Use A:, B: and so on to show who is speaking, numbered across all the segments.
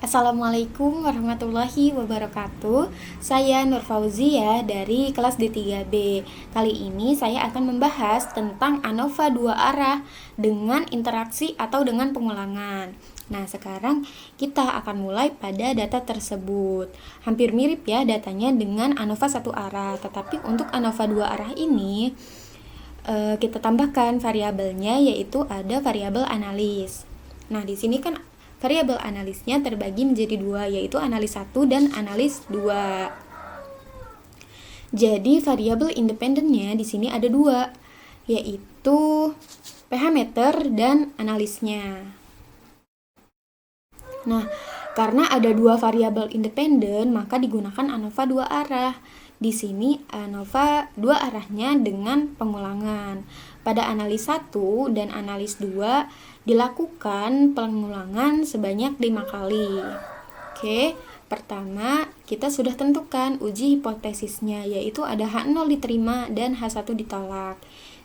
A: Assalamualaikum warahmatullahi wabarakatuh. Saya Nur Fauzia dari kelas D3B. Kali ini saya akan membahas tentang ANOVA dua arah dengan interaksi atau dengan pengulangan. Nah, sekarang kita akan mulai pada data tersebut. Hampir mirip ya datanya dengan ANOVA satu arah, tetapi untuk ANOVA dua arah ini kita tambahkan variabelnya, yaitu ada variabel analis. Nah, di sini kan variabel analisnya terbagi menjadi dua, yaitu analis 1 dan analis 2. Jadi variabel independennya di sini ada dua, yaitu pH meter dan analisnya. Nah, karena ada dua variabel independen, maka digunakan ANOVA dua arah. Di sini ANOVA dua arahnya dengan pengulangan. Pada analis 1 dan analis 2 dilakukan pengulangan sebanyak 5 kali. Oke, pertama kita sudah tentukan uji hipotesisnya, yaitu ada H0 diterima dan H1 ditolak.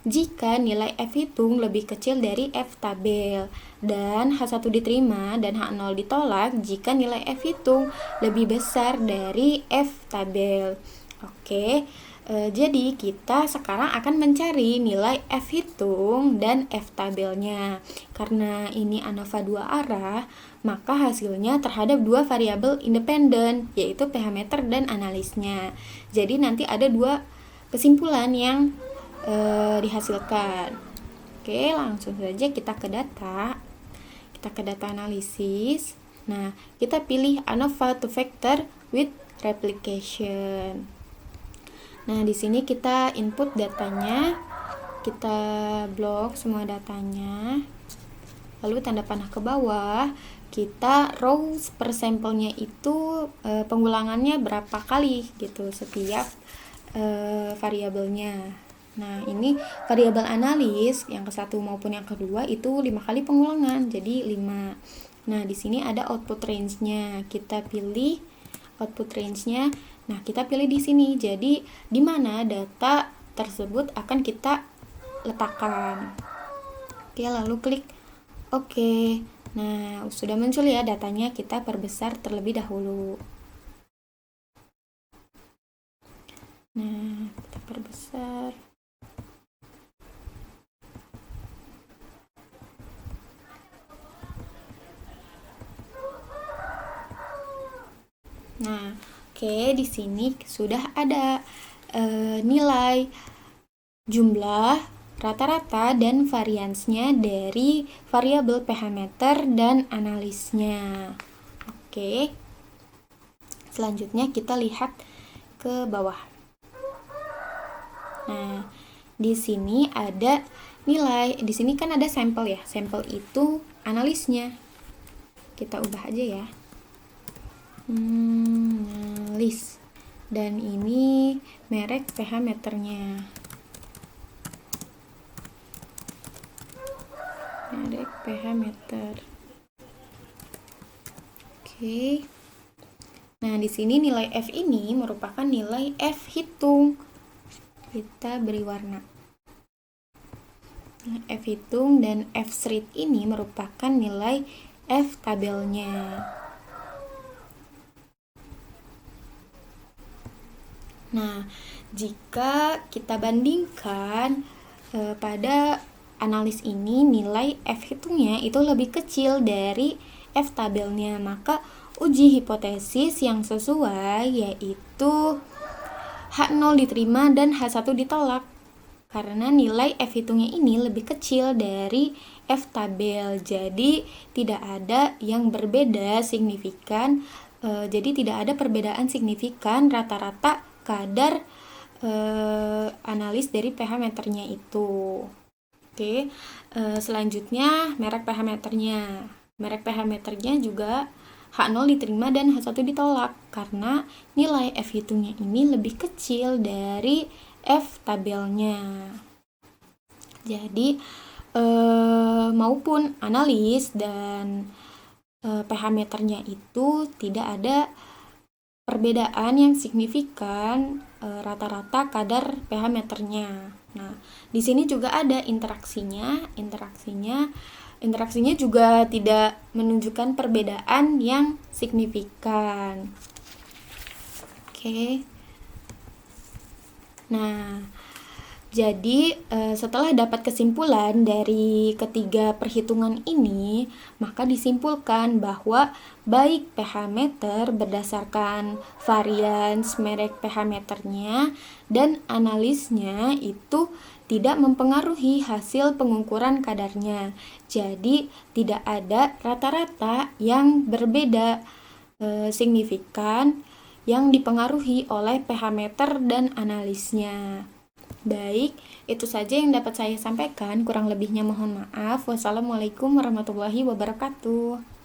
A: Jika nilai F hitung lebih kecil dari F tabel, dan H1 diterima dan H0 ditolak jika nilai F hitung lebih besar dari F tabel. Oke, jadi kita sekarang akan mencari nilai F hitung dan F tabelnya. Karena ini ANOVA dua arah, maka hasilnya terhadap dua variabel independen, yaitu pH meter dan analisnya. Jadi nanti ada dua kesimpulan yang dihasilkan. Oke, langsung saja kita ke data. Kita ke data analisis. Nah, kita pilih ANOVA two factor with replication. Nah, di sini kita input datanya, kita blok semua datanya, lalu tanda panah ke bawah, kita rows per sampelnya itu pengulangannya berapa kali gitu setiap variabelnya. Nah, ini variabel analis yang ke-1 maupun yang kedua itu 5 kali pengulangan, jadi 5. Nah, di sini ada output range-nya. Kita pilih output range-nya. Nah, kita pilih di sini. Jadi, di mana data tersebut akan kita letakkan. Oke, lalu klik OK. Nah, sudah muncul ya datanya, kita perbesar terlebih dahulu. Nah, kita perbesar. Nah, oke, di sini sudah ada nilai jumlah, rata-rata, dan variansnya dari variabel pH meter dan analisnya. Oke, selanjutnya kita lihat ke bawah. Nah, di sini ada nilai, di sini kan ada sampel ya, sampel itu analisnya. Kita ubah aja ya. Analis, dan ini merek pH meternya, merek pH meter. Oke. Nah, di sini nilai F ini merupakan nilai F hitung. Kita beri warna. Nah, F hitung dan F street ini merupakan nilai F tabelnya. Nah, jika kita bandingkan pada analis ini, nilai F hitungnya itu lebih kecil dari F tabelnya, maka uji hipotesis yang sesuai yaitu H0 diterima dan H1 ditolak. Karena nilai F hitungnya ini lebih kecil dari F tabel, jadi tidak ada yang berbeda signifikan. Jadi tidak ada perbedaan signifikan rata-rata kadar analis dari pH meternya itu. Oke, selanjutnya merek pH meternya. Merek pH meternya juga H0 diterima dan H1 ditolak karena nilai F hitungnya ini lebih kecil dari F tabelnya. Jadi maupun analis dan pH meternya itu tidak ada perbedaan yang signifikan rata-rata kadar pH meternya. Nah, di sini juga ada interaksinya. Interaksinya Interaksinya juga tidak menunjukkan perbedaan yang signifikan. Oke. Nah, jadi setelah dapat kesimpulan dari ketiga perhitungan ini, maka disimpulkan bahwa baik pH meter berdasarkan varians merek pH meternya dan analisnya itu tidak mempengaruhi hasil pengukuran kadarnya. Jadi tidak ada rata-rata yang berbeda signifikan yang dipengaruhi oleh pH meter dan analisnya. Baik, itu saja yang dapat saya sampaikan. Kurang lebihnya mohon maaf. Wassalamualaikum warahmatullahi wabarakatuh.